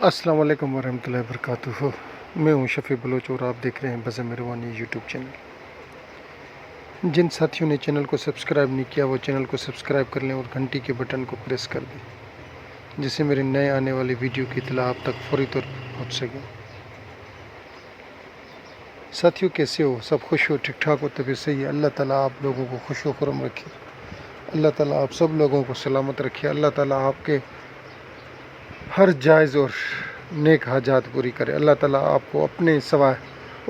السلام علیکم ورحمۃ اللہ وبرکاتہ۔ میں ہوں شفیع بلوچ اور آپ دیکھ رہے ہیں بزم روانی یوٹیوب چینل۔ جن ساتھیوں نے چینل کو سبسکرائب نہیں کیا وہ چینل کو سبسکرائب کر لیں اور گھنٹی کے بٹن کو پریس کر دیں، جس سے میرے نئے آنے والی ویڈیو کی اطلاع آپ تک فوری طور پر پہنچ سکے۔ ساتھیوں کیسے ہو؟ سب خوش ہو، ٹھیک ٹھاک ہو؟ طبیعت صحیح ہے؟ اللہ تعالیٰ آپ لوگوں کو خوش و خرم رکھے، اللہ تعالیٰ آپ سب لوگوں کو سلامت رکھے، اللہ تعالیٰ آپ کے ہر جائز اور نیک حاجات پوری کرے، اللہ تعالیٰ آپ کو اپنے سوا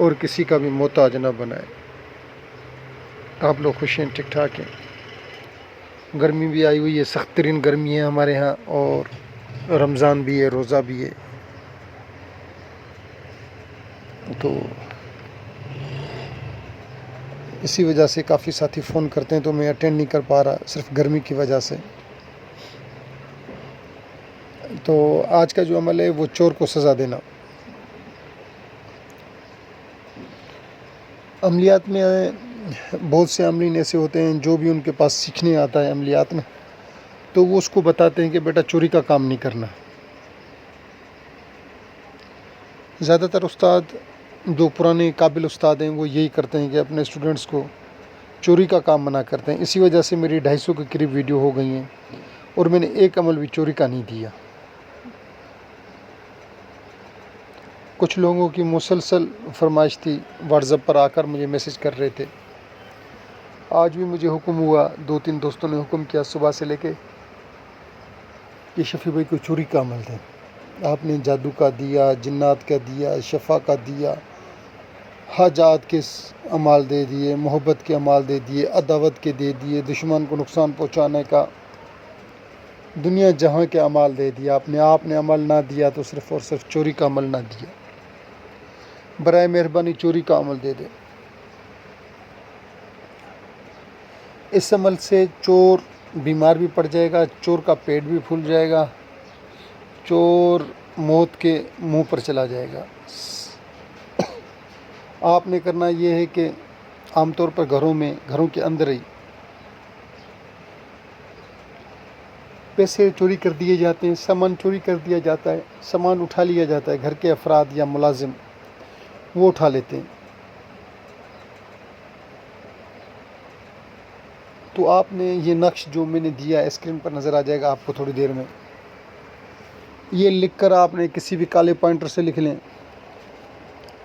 اور کسی کا بھی محتاج نہ بنائے۔ آپ لوگ خوش ہیں، ٹھیک ٹھاک ہیں؟ گرمی بھی آئی ہوئی ہے، سخت ترین گرمی ہے ہمارے ہاں، اور رمضان بھی ہے، روزہ بھی ہے، تو اسی وجہ سے کافی ساتھی فون کرتے ہیں تو میں اٹینڈ نہیں کر پا رہا، صرف گرمی کی وجہ سے۔ تو آج کا جو عمل ہے وہ چور کو سزا دینا۔ عملیات میں بہت سے عاملین ایسے ہوتے ہیں جو بھی ان کے پاس سیکھنے آتا ہے عملیات میں، تو وہ اس کو بتاتے ہیں کہ بیٹا چوری کا کام نہیں کرنا۔ زیادہ تر استاد جو پرانے قابل استاد ہیں وہ یہی کرتے ہیں کہ اپنے اسٹوڈنٹس کو چوری کا کام منع کرتے ہیں۔ اسی وجہ سے میری 250 کے قریب ویڈیو ہو گئی ہیں اور میں نے ایک عمل بھی چوری کا نہیں دیا۔ کچھ لوگوں کی مسلسل فرمائش تھی، واٹس ایپ پر آ کر مجھے میسج کر رہے تھے۔ آج بھی مجھے حکم ہوا، 2-3 دوستوں نے حکم کیا صبح سے لے کے کہ شفیع بھائی کو چوری کا عمل دیں۔ آپ نے جادو کا دیا، جنات کا دیا، شفا کا دیا، حاجات کے اعمال دے دیے، محبت کے اعمال دے دیے، عداوت کے دے دیے، دشمن کو نقصان پہنچانے کا، دنیا جہاں کے اعمال دے دیا۔ آپ نے عمل نہ دیا تو صرف اور صرف چوری کا عمل نہ دیا۔ برائے مہربانی چوری کا عمل دے دے۔ اس عمل سے چور بیمار بھی پڑ جائے گا، چور کا پیٹ بھی پھول جائے گا، چور موت کے منہ پر چلا جائے گا۔ آپ نے کرنا یہ ہے کہ عام طور پر گھروں کے اندر ہی پیسے چوری کر دیے جاتے ہیں، سامان چوری کر دیا جاتا ہے، سامان اٹھا لیا جاتا ہے، گھر کے افراد یا ملازم وہ اٹھا لیتے ہیں۔ تو آپ نے یہ نقش جو میں نے دیا اسکرین پر نظر آ جائے گا آپ کو تھوڑی دیر میں، یہ لکھ کر آپ نے کسی بھی کالے پوائنٹر سے لکھ لیں۔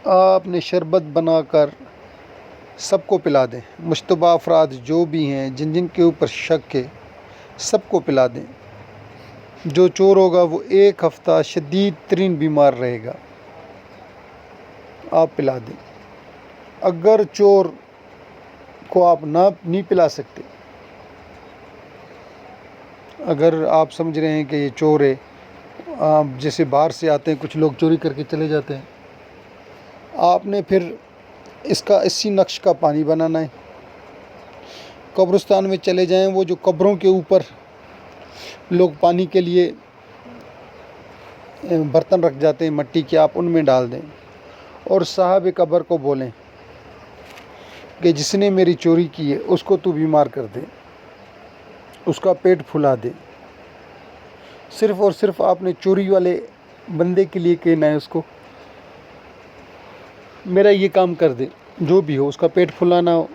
آپ نے شربت بنا کر سب کو پلا دیں، مشتبہ افراد جو بھی ہیں جن کے اوپر شک ہے سب کو پلا دیں۔ جو چور ہوگا وہ 1 ہفتہ شدید ترین بیمار رہے گا، آپ پلا دیں۔ اگر چور کو آپ نہیں پلا سکتے، اگر آپ سمجھ رہے ہیں کہ یہ چور ہے، جیسے باہر سے آتے ہیں کچھ لوگ چوری کر کے چلے جاتے ہیں، آپ نے پھر اسی نقش کا پانی بنانا ہے۔ قبرستان میں چلے جائیں، وہ جو قبروں کے اوپر لوگ پانی کے لیے برتن رکھ جاتے ہیں مٹی کے، آپ ان میں ڈال دیں اور صاحب قبر کو بولیں کہ جس نے میری چوری کی ہے اس کو تو بیمار کر دے، اس کا پیٹ پھلا دے۔ صرف اور صرف آپ نے چوری والے بندے کے لیے کہنا ہے اس کو میرا یہ کام کر دے، جو بھی ہو، اس کا پیٹ پھلانا ہو،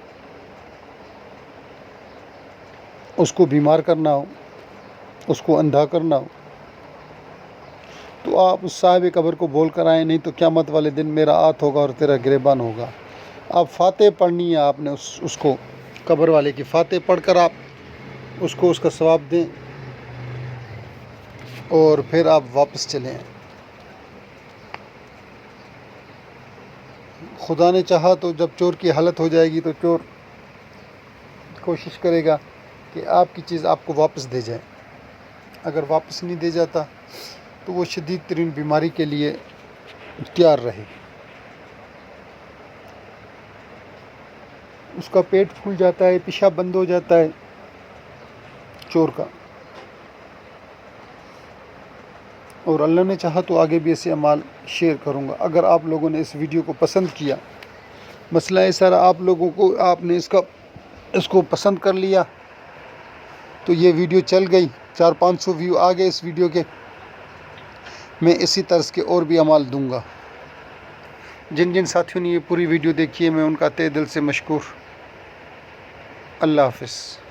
اس کو بیمار کرنا ہو، اس کو اندھا کرنا ہو، تو آپ اس صاحب قبر کو بول کر آئیں، نہیں تو قیامت والے دن میرا ہاتھ ہوگا اور تیرا گریبان ہوگا۔ آپ فاتح پڑھنی ہے، آپ نے اس کو قبر والے کی فاتح پڑھ کر آپ اس کو اس کا ثواب دیں اور پھر آپ واپس چلیں۔ خدا نے چاہا تو جب چور کی حالت ہو جائے گی تو چور کوشش کرے گا کہ آپ کی چیز آپ کو واپس دے جائے۔ اگر واپس نہیں دے جاتا تو وہ شدید ترین بیماری کے لیے تیار رہے، اس کا پیٹ پھول جاتا ہے، پیشاب بند ہو جاتا ہے چور کا۔ اور اللہ نے چاہا تو آگے بھی ایسے اعمال شیئر کروں گا۔ اگر آپ لوگوں نے اس ویڈیو کو پسند کیا، مسئلہ ہے سارا آپ لوگوں کو، آپ نے اس کو پسند کر لیا تو یہ ویڈیو چل گئی، 400-500 ویو آ گئے اس ویڈیو کے۔ میں اسی طرز کے اور بھی اعمال دوں گا۔ جن جن ساتھیوں نے یہ پوری ویڈیو دیکھی ہے میں ان کا تہ دل سے مشکور۔ اللہ حافظ۔